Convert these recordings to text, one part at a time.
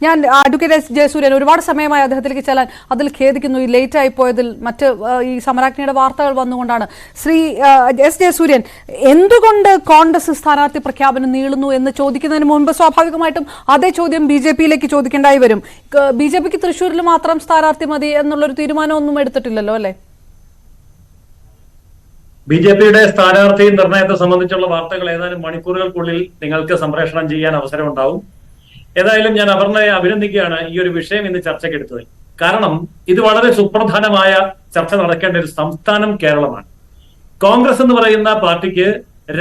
ഞാൻ advocate S Jayasuryan ഒരുപാട് സമയമായി അദ്ദേഹത്തിലേക്ക് ചെല്ലാൻ അതിൽ ഖേദിക്കുന്നു. ഈ ലേറ്റ് ആയി പോയതിൽ മറ്റ് ഈ സമരാജ്ഞിയുടെ വാർത്തകൾ വന്നുകൊണ്ടാണ്. ശ്രീ എസ് ജയസൂര്യൻ, എന്തുകൊണ്ട് കോൺഗ്രസ് സ്ഥാനാർത്ഥി പ്രഖ്യാപനം നീളുന്നു എന്ന് ചോദിക്കുന്നതിന് മുൻപ് സ്വാഭാവികമായിട്ടും അതേ ചോദ്യം BJP-യിലേക്ക് ചോദിക്കേണ്ടായി വരും. BJP-ക്ക് തൃശ്ശൂരിൽ മാത്രം സ്ഥാനാർത്ഥി മതി എന്നുള്ളൊരു തീരുമാനമൊന്നും എടുത്തിട്ടില്ലല്ലോ അല്ലേ? BJP-യുടെ സ്ഥാനാർത്ഥി നിർണയത്തെ സംബന്ധിച്ചുള്ള വാർത്തകൾ ഏതാനും മണിക്കൂറുകൾക്കുള്ളിൽ നിങ്ങൾക്ക് സംപ്രേഷണം ചെയ്യാൻ അവസരമുണ്ടാവും. ഏതായാലും ഞാൻ അപർണയെ അഭിനന്ദിക്കുകയാണ് ഈ ഒരു വിഷയം ഇന്ന് ചർച്ചയ്ക്കെടുത്തത്. കാരണം ഇത് വളരെ സുപ്രധാനമായ ചർച്ച നടക്കേണ്ട ഒരു സംസ്ഥാനം കേരളമാണ്. കോൺഗ്രസ് എന്ന് പറയുന്ന പാർട്ടിക്ക്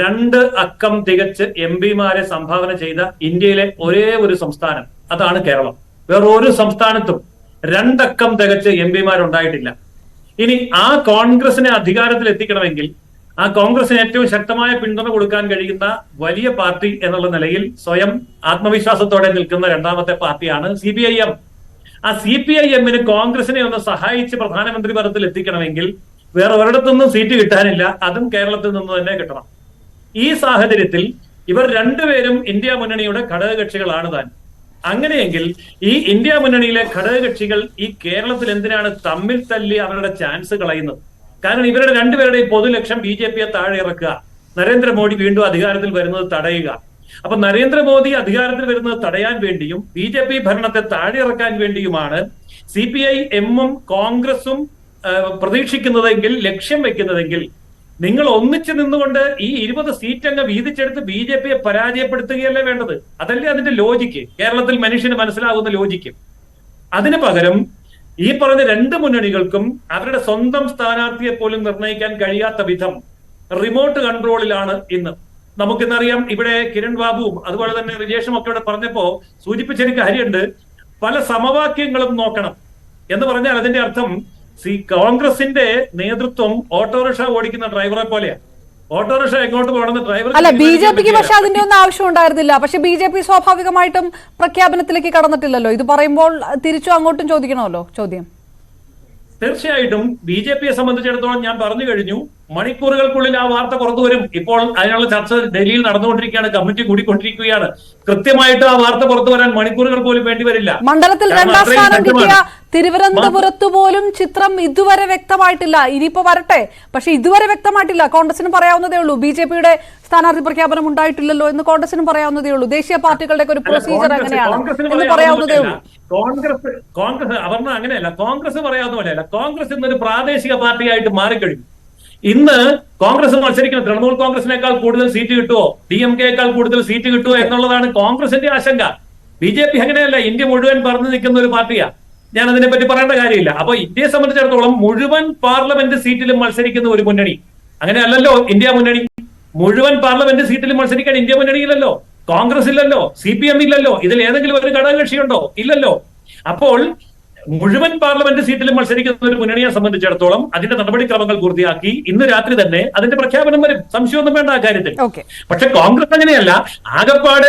2 അക്കം തികച്ച് MP-മാരെ സംഭാവന ചെയ്ത ഇന്ത്യയിലെ ഒരേ ഒരു സംസ്ഥാനം, അതാണ് കേരളം. വേറെ ഒരു സംസ്ഥാനത്തും 2 അക്കം തികച്ച് MP-മാരുണ്ടായിട്ടില്ല. ഇനി ആ കോൺഗ്രസിനെ അധികാരത്തിൽ എത്തിക്കണമെങ്കിൽ ആ കോൺഗ്രസിന് ഏറ്റവും ശക്തമായ പിന്തുണ കൊടുക്കാൻ കഴിയുന്ന വലിയ പാർട്ടി എന്നുള്ള നിലയിൽ സ്വയം ആത്മവിശ്വാസത്തോടെ നിൽക്കുന്ന രണ്ടാമത്തെ പാർട്ടിയാണ് CPIM. ആ CPIM-ന് കോൺഗ്രസിനെ ഒന്ന് സഹായിച്ച് പ്രധാനമന്ത്രി പദത്തിൽ എത്തിക്കണമെങ്കിൽ വേറെ ഒരിടത്തൊന്നും സീറ്റ് കിട്ടാനില്ല, അതും കേരളത്തിൽ നിന്ന് തന്നെ കിട്ടണം. ഈ സാഹചര്യത്തിൽ ഇവർ രണ്ടുപേരും ഇന്ത്യ മുന്നണിയുടെ ഘടകകക്ഷികളാണ് താൻ. അങ്ങനെയെങ്കിൽ ഈ ഇന്ത്യ മുന്നണിയിലെ ഘടകകക്ഷികൾ ഈ കേരളത്തിൽ എന്തിനാണ് തമ്മിൽ തല്ലി അവരുടെ ചാൻസ് കളയുന്നത്? കാരണം ഇവരുടെ രണ്ടുപേരുടെയും പൊതുലക്ഷ്യം BJP-യെ താഴെ ഇറക്കുക, നരേന്ദ്രമോദി വീണ്ടും അധികാരത്തിൽ വരുന്നത് തടയുക. അപ്പൊ നരേന്ദ്രമോദി അധികാരത്തിൽ വരുന്നത് തടയാൻ വേണ്ടിയും BJP ഭരണത്തെ താഴെ ഇറക്കാൻ വേണ്ടിയുമാണ് CPIM-ഉം കോൺഗ്രസും പ്രതീക്ഷിക്കുന്നതെങ്കിൽ, ലക്ഷ്യം വെക്കുന്നതെങ്കിൽ നിങ്ങൾ ഒന്നിച്ചു നിന്നുകൊണ്ട് ഈ 20 സീറ്റ് അങ്ങ് വീതിച്ചെടുത്ത് BJP-യെ പരാജയപ്പെടുത്തുകയല്ലേ വേണ്ടത്? അതല്ലേ അതിന്റെ ലോജിക്ക്, കേരളത്തിൽ മനുഷ്യന് മനസ്സിലാകുന്ന ലോജിക്ക്. അതിന് പകരം ഈ പറഞ്ഞ 2 മുന്നണികൾക്കും അവരുടെ സ്വന്തം സ്ഥാനാർത്ഥിയെ പോലും നിർണ്ണയിക്കാൻ കഴിയാത്ത വിധം റിമോട്ട് കൺട്രോളിലാണ് ഇന്ന്. നമുക്കിന്നറിയാം, ഇവിടെ കിരൺ ബാബുവും അതുപോലെ തന്നെ റിജേഷും ഒക്കെ ഇവിടെ പറഞ്ഞപ്പോ സൂചിപ്പിച്ചൊരു കാര്യമുണ്ട്, പല സമവാക്യങ്ങളും നോക്കണം എന്ന് പറഞ്ഞാൽ അതിന്റെ അർത്ഥം കോൺഗ്രസിന്റെ നേതൃത്വം ഓട്ടോറിക്ഷ ഓടിക്കുന്ന ഡ്രൈവറെ പോലെയാണ്. ഓട്ടോറിക്ഷ എങ്ങോട്ട് പോകണമെന്ന് ഡ്രൈവർ അല്ല. BJP-ക്ക് പക്ഷെ അതിന്റെ ഒന്നും ആവശ്യം ഉണ്ടായിരുന്നില്ല. പക്ഷെ BJP സ്വാഭാവികമായിട്ടും പ്രഖ്യാപനത്തിലേക്ക് കടന്നിട്ടില്ലല്ലോ. ഇത് പറയുമ്പോൾ തിരിച്ചു അങ്ങോട്ടും ചോദിക്കണമല്ലോ ചോദ്യം. തീർച്ചയായിട്ടും BJP-യെ സംബന്ധിച്ചിടത്തോളം ഞാൻ പറഞ്ഞു കഴിഞ്ഞു, മണിക്കൂറുകൾക്കുള്ളിൽ ആ വാർത്ത പുറത്തു വരും. ഇപ്പോൾ അതിനുള്ള ചർച്ച ഡൽഹിയിൽ നടന്നുകൊണ്ടിരിക്കുകയാണ്, കമ്മിറ്റി കൂടിക്കൊണ്ടിരിക്കുകയാണ്. കൃത്യമായിട്ട് ആ വാർത്ത പുറത്തു വരാൻ മണിക്കൂറുകൾ പോലും വേണ്ടിവരില്ല. മണ്ഡലത്തിൽ 2ാം സ്ഥാനം കിട്ടിയ തിരുവനന്തപുരത്ത് പോലും ചിത്രം ഇതുവരെ വ്യക്തമായിട്ടില്ല. ഇനിയിപ്പോ വരട്ടെ, പക്ഷെ ഇതുവരെ വ്യക്തമായിട്ടില്ല. കോൺഗ്രസിനും പറയാവുന്നതേ ഉള്ളൂ. BJP-യുടെ സ്ഥാനാർത്ഥി പ്രഖ്യാപനം ഉണ്ടായിട്ടില്ലല്ലോ എന്ന് കോൺഗ്രസിനും പറയാവുന്നതേ ഉള്ളൂ. ദേശീയ പാർട്ടികളുടെ ഒരു പ്രൊസീജിയർ എങ്ങനെയാണ് എന്ന് പറയാവുന്നതേ ഉള്ളൂ. കോൺഗ്രസ് അവർണ അങ്ങനെയല്ല, കോൺഗ്രസ് പറയാവുന്ന പോലെയല്ല. കോൺഗ്രസ് ഇന്നൊരു പ്രാദേശിക പാർട്ടിയായിട്ട് മാറിക്കഴിഞ്ഞു. ഇന്ന് കോൺഗ്രസ് മത്സരിക്കുന്ന തൃണമൂൽ കോൺഗ്രസിനേക്കാൾ കൂടുതൽ സീറ്റ് കിട്ടുമോ, DMK-യേക്കാൾ കൂടുതൽ സീറ്റ് കിട്ടുമോ എന്നുള്ളതാണ് കോൺഗ്രസിന്റെ ആശങ്ക. BJP അങ്ങനെയല്ല, ഇന്ത്യ മുഴുവൻ പറഞ്ഞു നിൽക്കുന്ന ഒരു പാർട്ടിയാ. ഞാൻ അതിനെപ്പറ്റി പറയേണ്ട കാര്യമില്ല. അപ്പൊ ഇന്ത്യയെ സംബന്ധിച്ചിടത്തോളം മുഴുവൻ പാർലമെന്റ് സീറ്റിലും മത്സരിക്കുന്ന ഒരു മുന്നണി. അങ്ങനെയല്ലല്ലോ ഇന്ത്യ മുന്നണി. മുഴുവൻ പാർലമെന്റ് സീറ്റിലും മത്സരിക്കാൻ ഇന്ത്യ മുന്നണിയില്ലല്ലോ, കോൺഗ്രസ് ഇല്ലല്ലോ, CPM ഇല്ലല്ലോ. ഇതിൽ ഏതെങ്കിലും ഒരു ഘടകകക്ഷിയുണ്ടോ? ഇല്ലല്ലോ. അപ്പോൾ മുഴുവൻ പാർലമെന്റ് സീറ്റിലും മത്സരിക്കുന്ന ഒരു മുന്നണിയെ സംബന്ധിച്ചിടത്തോളം അതിന്റെ നടപടിക്രമങ്ങൾ പൂർത്തിയാക്കി ഇന്ന് രാത്രി തന്നെ അതിന്റെ പ്രഖ്യാപനം വരും. സംശയമൊന്നും വേണ്ട ആ കാര്യത്തിൽ. പക്ഷെ കോൺഗ്രസ് അങ്ങനെയല്ല. ആകെപ്പാട്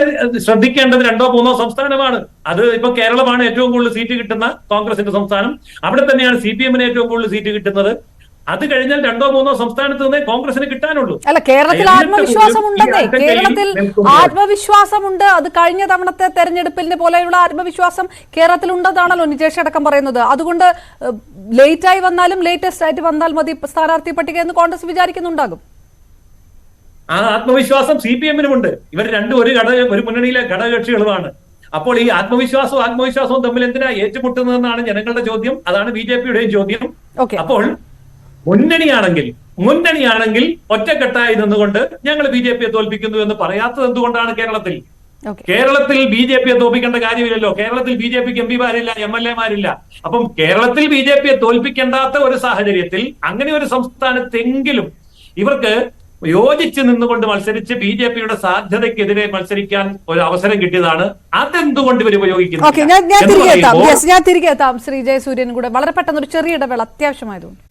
ശ്രദ്ധിക്കേണ്ടത് 2ഓ 3ഓ സംസ്ഥാനമാണ്. അത് ഇപ്പൊ കേരളമാണ് ഏറ്റവും കൂടുതൽ സീറ്റ് കിട്ടുന്ന കോൺഗ്രസിന്റെ സംസ്ഥാനം. അവിടെ തന്നെയാണ് CPM-ന് ഏറ്റവും കൂടുതൽ സീറ്റ് കിട്ടുന്നത്. അത് കഴിഞ്ഞാൽ 2ഓ 3ഓ സംസ്ഥാനത്ത് നിന്നേ കോൺഗ്രസിന് കിട്ടാനുള്ളൂ. അല്ല, കേരളത്തിൽ ആത്മവിശ്വാസം ഉണ്ടെന്നേ. കേരളത്തിൽ ആത്മവിശ്വാസമുണ്ട്. അത് കഴിഞ്ഞ തവണത്തെ തെരഞ്ഞെടുപ്പിന്റെ പോലെയുള്ള ആത്മവിശ്വാസം കേരളത്തിൽ ഉണ്ടെന്നാണല്ലോ നിജേഷ് അടക്കം പറയുന്നത്. അതുകൊണ്ട് ലേറ്റായി വന്നാലും ലേറ്റസ്റ്റ് ആയിട്ട് വന്നാൽ മതി സ്ഥാനാർത്ഥി പട്ടിക എന്ന് കോൺഗ്രസ് വിചാരിക്കുന്നുണ്ടാകും. ആ ആത്മവിശ്വാസം CPM-നുമുണ്ട്. ഇവർ രണ്ടും ഒരു മുന്നണിയിലെ ഘടകകക്ഷികളുമാണ്. അപ്പോൾ ഈ ആത്മവിശ്വാസവും തമ്മിൽ എന്തിനാ ഏറ്റുമുട്ടുന്നതെന്നാണ് ജനങ്ങളുടെ ചോദ്യം. അതാണ് BJP-യുടെയും ചോദ്യം. അപ്പോൾ മുന്നണിയാണെങ്കിൽ ഒറ്റക്കെട്ടായി നിന്നുകൊണ്ട് ഞങ്ങൾ BJP-യെ തോൽപ്പിക്കുന്നു എന്ന് പറയാത്തത് എന്തുകൊണ്ടാണ്? കേരളത്തിൽ BJP-യെ തോൽപ്പിക്കേണ്ട കാര്യമില്ലല്ലോ. കേരളത്തിൽ BJP-ക്ക് MP-മാരില്ല, MLA-മാരില്ല. അപ്പം കേരളത്തിൽ BJP-യെ തോൽപ്പിക്കേണ്ടാത്ത ഒരു സാഹചര്യത്തിൽ അങ്ങനെ ഒരു സംസ്ഥാനത്തെങ്കിലും ഇവർക്ക് യോജിച്ച് നിന്നുകൊണ്ട് മത്സരിച്ച് BJP-യുടെ സാധ്യതയ്ക്കെതിരെ മത്സരിക്കാൻ ഒരു അവസരം കിട്ടിയതാണ്. അതെന്തുകൊണ്ട് ഇവർ ഉപയോഗിക്കുന്നു? ഞാൻ തിരികെ എത്താം ശ്രീ ജയസൂര്യൻ കൂടെ. വളരെ പെട്ടെന്ന് ഒരു ചെറിയ ഇടവേള അത്യാവശ്യമായതുകൊണ്ട്.